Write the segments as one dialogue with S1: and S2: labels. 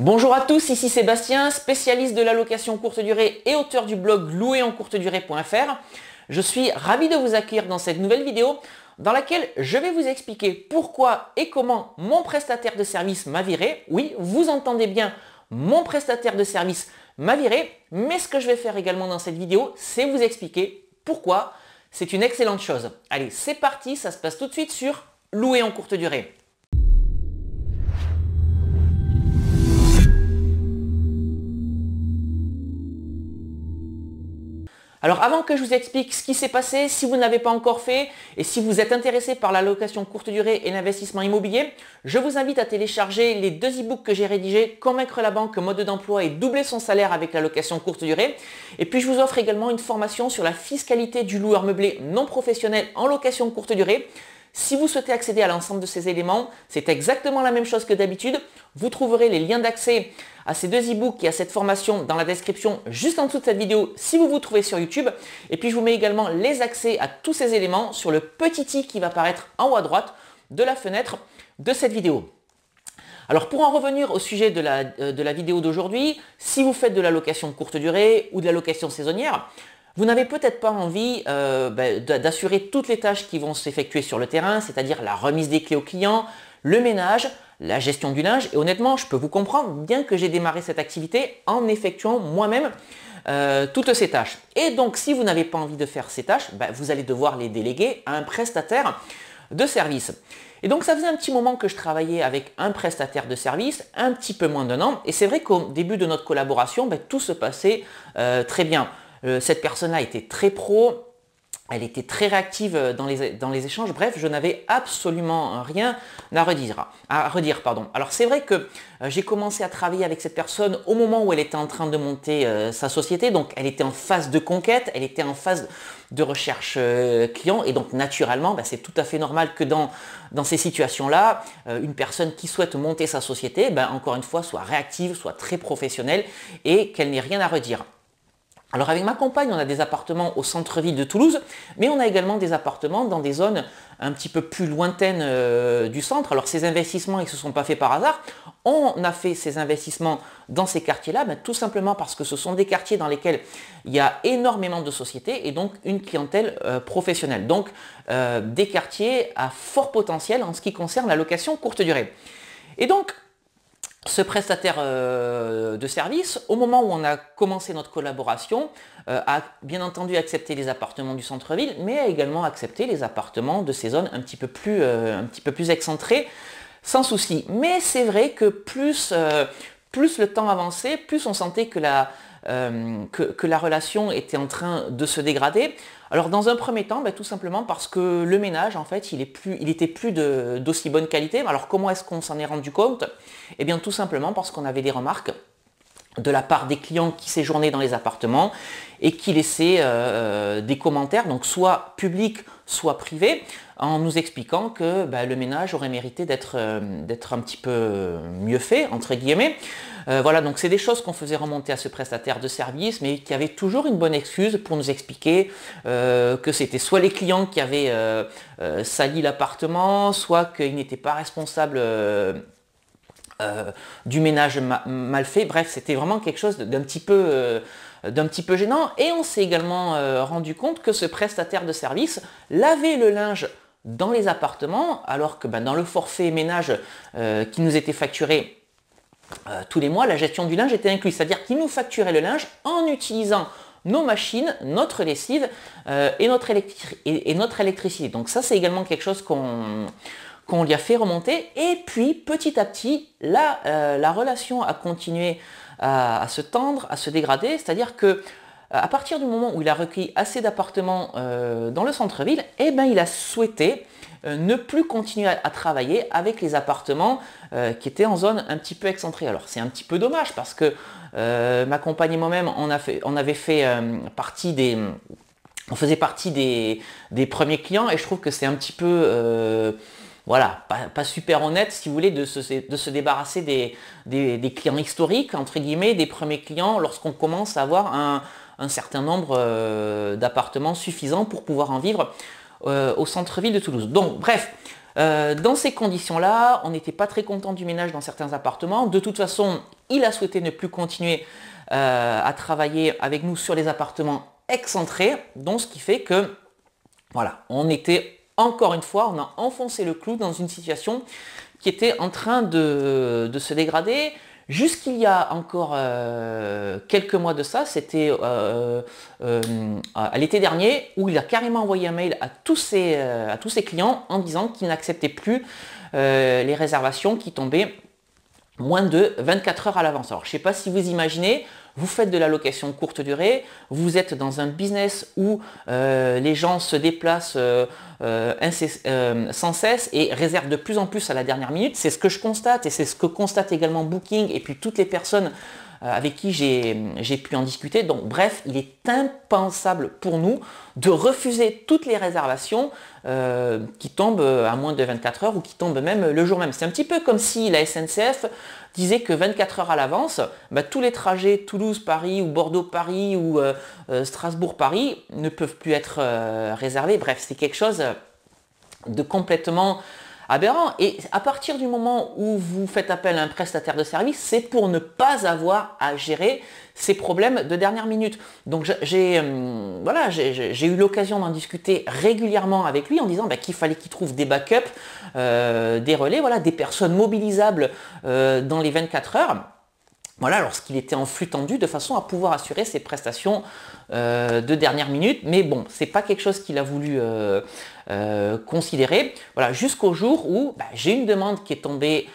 S1: Bonjour à tous, ici Sébastien, spécialiste de la location courte durée et auteur du blog louerencourtedurée.fr. Je suis ravi de vous accueillir dans cette nouvelle vidéo dans laquelle je vais vous expliquer pourquoi et comment mon prestataire de service m'a viré. Oui, vous entendez bien, mon prestataire de service m'a viré, mais ce que je vais faire également dans cette vidéo, c'est vous expliquer pourquoi c'est une excellente chose. Allez, c'est parti, ça se passe tout de suite sur Louer en courte durée. Alors avant que je vous explique ce qui s'est passé, si vous ne l'avez pas encore fait et si vous êtes intéressé par la location courte durée et l'investissement immobilier, je vous invite à télécharger les deux e-books que j'ai rédigés, Convaincre la banque, mode d'emploi et doubler son salaire avec la location courte durée. Et puis je vous offre également une formation sur la fiscalité du loueur meublé non professionnel en location courte durée. Si vous souhaitez accéder à l'ensemble de ces éléments, c'est exactement la même chose que d'habitude. Vous trouverez les liens d'accès à ces deux e-books et à cette formation dans la description juste en dessous de cette vidéo si vous vous trouvez sur YouTube. Et puis je vous mets également les accès à tous ces éléments sur le petit i qui va apparaître en haut à droite de la fenêtre de cette vidéo. Alors pour en revenir au sujet de la vidéo d'aujourd'hui, si vous faites de la location courte durée ou de la location saisonnière, vous n'avez peut-être pas envie d'assurer toutes les tâches qui vont s'effectuer sur le terrain, c'est-à-dire la remise des clés aux clients, le ménage, la gestion du linge. Et honnêtement, je peux vous comprendre, bien que j'ai démarré cette activité en effectuant moi-même toutes ces tâches. Et donc, si vous n'avez pas envie de faire ces tâches, vous allez devoir les déléguer à un prestataire de service. Et donc, ça faisait un petit moment que je travaillais avec un prestataire de service, un petit peu moins d'un an. Et c'est vrai qu'au début de notre collaboration, tout se passait très bien. Cette personne-là était très pro, elle était très réactive dans les échanges. Bref, je n'avais absolument rien à redire. Alors c'est vrai que j'ai commencé à travailler avec cette personne au moment où elle était en train de monter sa société. Donc elle était en phase de conquête, elle était en phase de recherche client. Et donc naturellement, c'est tout à fait normal que dans ces situations-là, une personne qui souhaite monter sa société, encore une fois, soit réactive, soit très professionnelle et qu'elle n'ait rien à redire. Alors avec ma compagne, on a des appartements au centre-ville de Toulouse, mais on a également des appartements dans des zones un petit peu plus lointaines du centre. Alors ces investissements, ils ne se sont pas faits par hasard. On a fait ces investissements dans ces quartiers-là, tout simplement parce que ce sont des quartiers dans lesquels il y a énormément de sociétés et donc une clientèle professionnelle. Donc des quartiers à fort potentiel en ce qui concerne la location courte durée. Et donc, ce prestataire de service, au moment où on a commencé notre collaboration, a bien entendu accepté les appartements du centre-ville, mais a également accepté les appartements de ces zones un petit peu plus excentrées, sans souci. Mais c'est vrai que plus le temps avançait, plus on sentait que la relation était en train de se dégrader. Alors dans un premier temps, tout simplement parce que le ménage, en fait, il était plus d'aussi bonne qualité. Alors comment est-ce qu'on s'en est rendu compte? Eh bien tout simplement parce qu'on avait des remarques de la part des clients qui séjournaient dans les appartements et qui laissaient des commentaires, donc soit publics, soit privés, en nous expliquant que le ménage aurait mérité d'être un petit peu mieux fait, entre guillemets. Voilà, donc c'est des choses qu'on faisait remonter à ce prestataire de service, mais qui avait toujours une bonne excuse pour nous expliquer que c'était soit les clients qui avaient sali l'appartement, soit qu'ils n'étaient pas responsables du ménage mal fait. Bref, c'était vraiment quelque chose d'un petit peu gênant. Et on s'est également rendu compte que ce prestataire de service lavait le linge dans les appartements, alors que dans le forfait ménage qui nous était facturé tous les mois, la gestion du linge était incluse. C'est-à-dire qu'il nous facturait le linge en utilisant nos machines, notre lessive et notre électricité. Donc ça, c'est également quelque chose qu'on lui a fait remonter. Et puis, petit à petit, la relation a continué à se tendre, à se dégrader. C'est-à-dire que à partir du moment où il a recueilli assez d'appartements dans le centre-ville, il a souhaité ne plus continuer à travailler avec les appartements qui étaient en zone un petit peu excentrée. Alors c'est un petit peu dommage parce que ma compagne et moi-même, on faisait partie des premiers clients et je trouve que c'est un petit peu pas super honnête, si vous voulez, de se débarrasser des clients historiques, entre guillemets, des premiers clients, lorsqu'on commence à avoir un certain nombre d'appartements suffisants pour pouvoir en vivre au centre-ville de Toulouse. Donc, bref, dans ces conditions-là, on n'était pas très content du ménage dans certains appartements. De toute façon, il a souhaité ne plus continuer à travailler avec nous sur les appartements excentrés. Donc ce qui fait que, voilà, on était encore une fois, on a enfoncé le clou dans une situation qui était en train de se dégrader. Jusqu'il y a encore quelques mois de ça, c'était à l'été dernier, où il a carrément envoyé un mail à tous ses clients en disant qu'il n'acceptait plus les réservations qui tombaient moins de 24 heures à l'avance. Alors je ne sais pas si vous imaginez, vous faites de la location courte durée, vous êtes dans un business où les gens se déplacent sans cesse et réservent de plus en plus à la dernière minute. C'est ce que je constate et c'est ce que constate également Booking et puis toutes les personnes avec qui j'ai pu en discuter. Donc bref, il est impensable pour nous de refuser toutes les réservations qui tombent à moins de 24 heures ou qui tombent même le jour même. C'est un petit peu comme si la SNCF disait que 24 heures à l'avance, tous les trajets Toulouse-Paris ou Bordeaux-Paris ou Strasbourg-Paris ne peuvent plus être réservés. Bref, c'est quelque chose de complètement aberrant. Et à partir du moment où vous faites appel à un prestataire de service, c'est pour ne pas avoir à gérer ces problèmes de dernière minute. Donc j'ai eu l'occasion d'en discuter régulièrement avec lui en disant qu'il fallait qu'il trouve des backups, des relais, voilà, des personnes mobilisables dans les 24 heures. Voilà, lorsqu'il était en flux tendu, de façon à pouvoir assurer ses prestations de dernière minute. Mais bon, c'est pas quelque chose qu'il a voulu considérer. Voilà, jusqu'au jour où j'ai une demande qui est tombée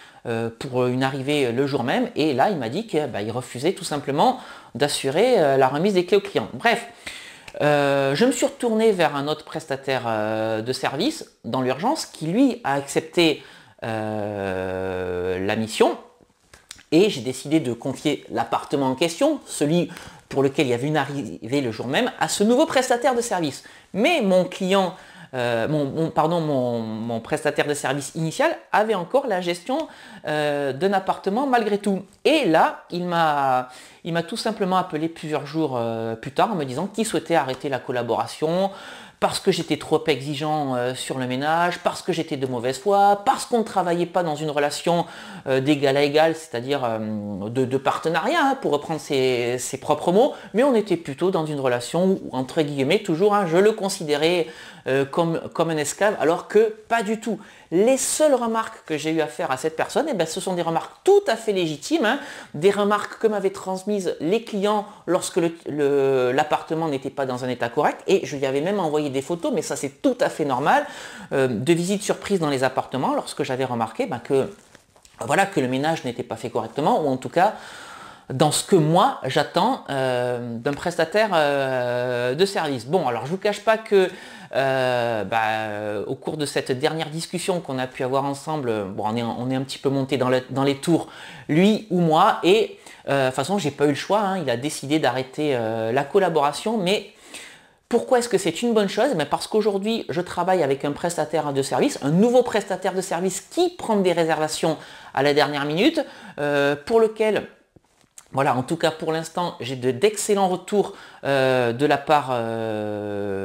S1: pour une arrivée le jour même. Et là, il m'a dit qu'il refusait tout simplement d'assurer la remise des clés au client. Bref, je me suis retourné vers un autre prestataire de service dans l'urgence qui, lui, a accepté la mission. Et j'ai décidé de confier l'appartement en question, celui pour lequel il y avait une arrivée le jour même, à ce nouveau prestataire de service. Mais mon client, mon prestataire de service initial avait encore la gestion d'un appartement malgré tout. Et là, il m'a tout simplement appelé plusieurs jours plus tard en me disant qu'il souhaitait arrêter la collaboration, parce que j'étais trop exigeant sur le ménage, parce que j'étais de mauvaise foi, parce qu'on ne travaillait pas dans une relation d'égal à égal, c'est-à-dire de partenariat, pour reprendre ses propres mots, mais on était plutôt dans une relation où, entre guillemets, toujours, je le considérais comme un esclave, alors que pas du tout. Les seules remarques que j'ai eu à faire à cette personne, ce sont des remarques tout à fait légitimes, des remarques que m'avaient transmises les clients lorsque l'appartement n'était pas dans un état correct, et je lui avais même envoyé des photos, mais ça c'est tout à fait normal, de visites surprises dans les appartements, lorsque j'avais remarqué que le ménage n'était pas fait correctement, ou en tout cas dans ce que moi j'attends d'un prestataire de service. Bon, alors je ne vous cache pas que au cours de cette dernière discussion qu'on a pu avoir ensemble, on est un petit peu monté dans les tours, lui ou moi, et de toute façon j'ai pas eu le choix, il a décidé d'arrêter la collaboration. Mais pourquoi est-ce que c'est une bonne chose? Parce qu'aujourd'hui je travaille avec un prestataire de service, un nouveau prestataire de service qui prend des réservations à la dernière minute, pour lequel, voilà, en tout cas pour l'instant, j'ai d'excellents retours de la part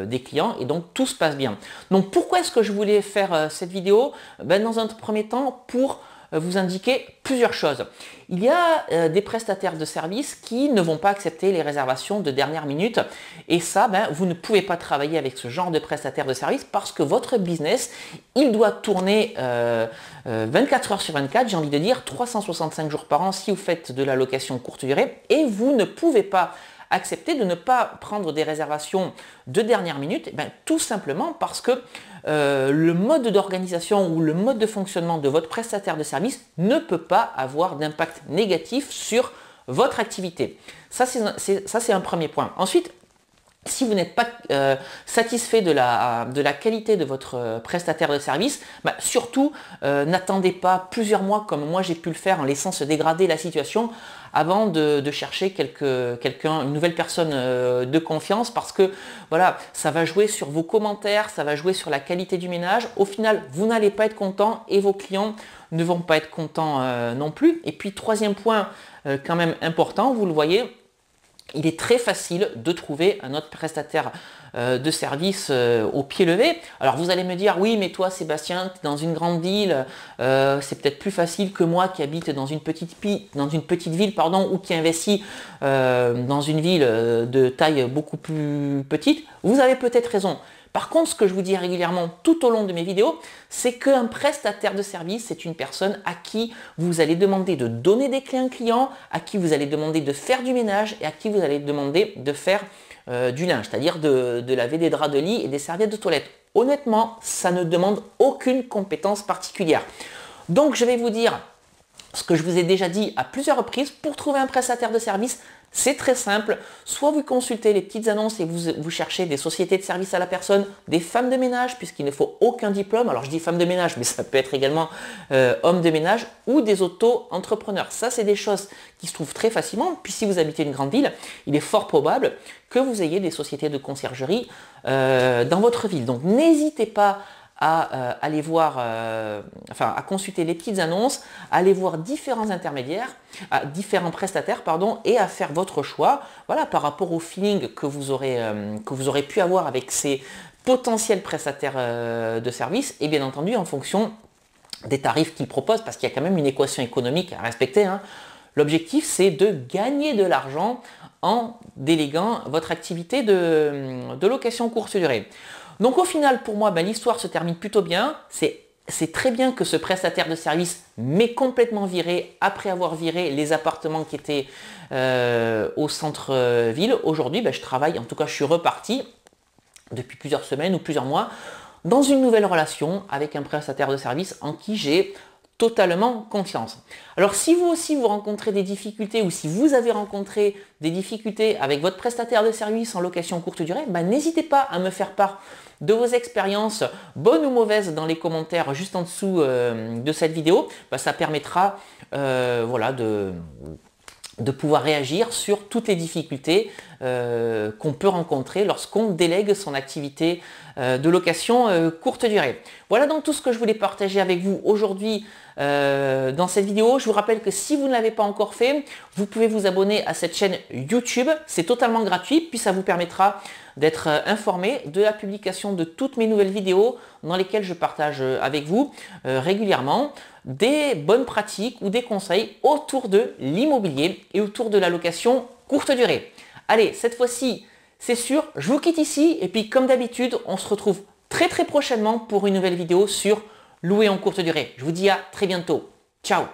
S1: des clients, et donc tout se passe bien. Donc pourquoi est-ce que je voulais faire cette vidéo? Dans un premier temps, pour vous indiquer plusieurs choses. Il y a des prestataires de services qui ne vont pas accepter les réservations de dernière minute, et ça, vous ne pouvez pas travailler avec ce genre de prestataire de service parce que votre business, il doit tourner 24 heures sur 24, j'ai envie de dire 365 jours par an si vous faites de la location courte durée, et vous ne pouvez pas accepter de ne pas prendre des réservations de dernière minute, tout simplement parce que le mode d'organisation ou le mode de fonctionnement de votre prestataire de service ne peut pas avoir d'impact négatif sur votre activité. Ça, c'est un premier point. Ensuite, si vous n'êtes pas satisfait de la qualité de votre prestataire de service, surtout n'attendez pas plusieurs mois comme moi j'ai pu le faire en laissant se dégrader la situation avant de chercher une nouvelle personne de confiance, parce que voilà, ça va jouer sur vos commentaires, ça va jouer sur la qualité du ménage. Au final, vous n'allez pas être content et vos clients ne vont pas être contents non plus. Et puis troisième point quand même important, vous le voyez, il est très facile de trouver un autre prestataire de service au pied levé. Alors vous allez me dire, oui mais toi Sébastien, tu es dans une grande ville, c'est peut-être plus facile que moi qui habite dans une petite ville ou qui investit dans une ville de taille beaucoup plus petite. Vous avez peut-être raison. Par contre, ce que je vous dis régulièrement tout au long de mes vidéos, c'est qu'un prestataire de service, c'est une personne à qui vous allez demander de donner des clés à un client, à qui vous allez demander de faire du ménage et à qui vous allez demander de faire du linge, c'est-à-dire de laver des draps de lit et des serviettes de toilette. Honnêtement, ça ne demande aucune compétence particulière. Donc, je vais vous dire ce que je vous ai déjà dit à plusieurs reprises, pour trouver un prestataire de service, c'est très simple. Soit vous consultez les petites annonces et vous cherchez des sociétés de service à la personne, des femmes de ménage, puisqu'il ne faut aucun diplôme. Alors je dis femmes de ménage, mais ça peut être également hommes de ménage ou des auto-entrepreneurs. Ça, c'est des choses qui se trouvent très facilement. Puis si vous habitez une grande ville, il est fort probable que vous ayez des sociétés de conciergerie dans votre ville. Donc n'hésitez pas à aller voir, à consulter les petites annonces, à aller voir différents intermédiaires, différents prestataires, et à faire votre choix, voilà, par rapport au feeling que vous aurez pu avoir avec ces potentiels prestataires de services, et bien entendu en fonction des tarifs qu'ils proposent, parce qu'il y a quand même une équation économique à respecter, hein. L'objectif, c'est de gagner de l'argent en déléguant votre activité de location courte durée. Donc au final, pour moi, l'histoire se termine plutôt bien. C'est très bien que ce prestataire de service m'ait complètement viré après avoir viré les appartements qui étaient au centre-ville. Aujourd'hui, je travaille, en tout cas je suis reparti depuis plusieurs semaines ou plusieurs mois dans une nouvelle relation avec un prestataire de service en qui j'ai totalement confiance. Alors si vous aussi vous rencontrez des difficultés ou si vous avez rencontré des difficultés avec votre prestataire de service en location courte durée, n'hésitez pas à me faire part de vos expériences, bonnes ou mauvaises, dans les commentaires juste en dessous de cette vidéo. Ça permettra de pouvoir réagir sur toutes les difficultés qu'on peut rencontrer lorsqu'on délègue son activité de location courte durée. Voilà donc tout ce que je voulais partager avec vous aujourd'hui dans cette vidéo. Je vous rappelle que si vous ne l'avez pas encore fait, vous pouvez vous abonner à cette chaîne YouTube. C'est totalement gratuit, puis ça vous permettra d'être informé de la publication de toutes mes nouvelles vidéos dans lesquelles je partage avec vous régulièrement des bonnes pratiques ou des conseils autour de l'immobilier et autour de la location courte durée. Allez, cette fois-ci, c'est sûr, je vous quitte ici et puis comme d'habitude, on se retrouve très prochainement pour une nouvelle vidéo sur louer en courte durée. Je vous dis à très bientôt. Ciao!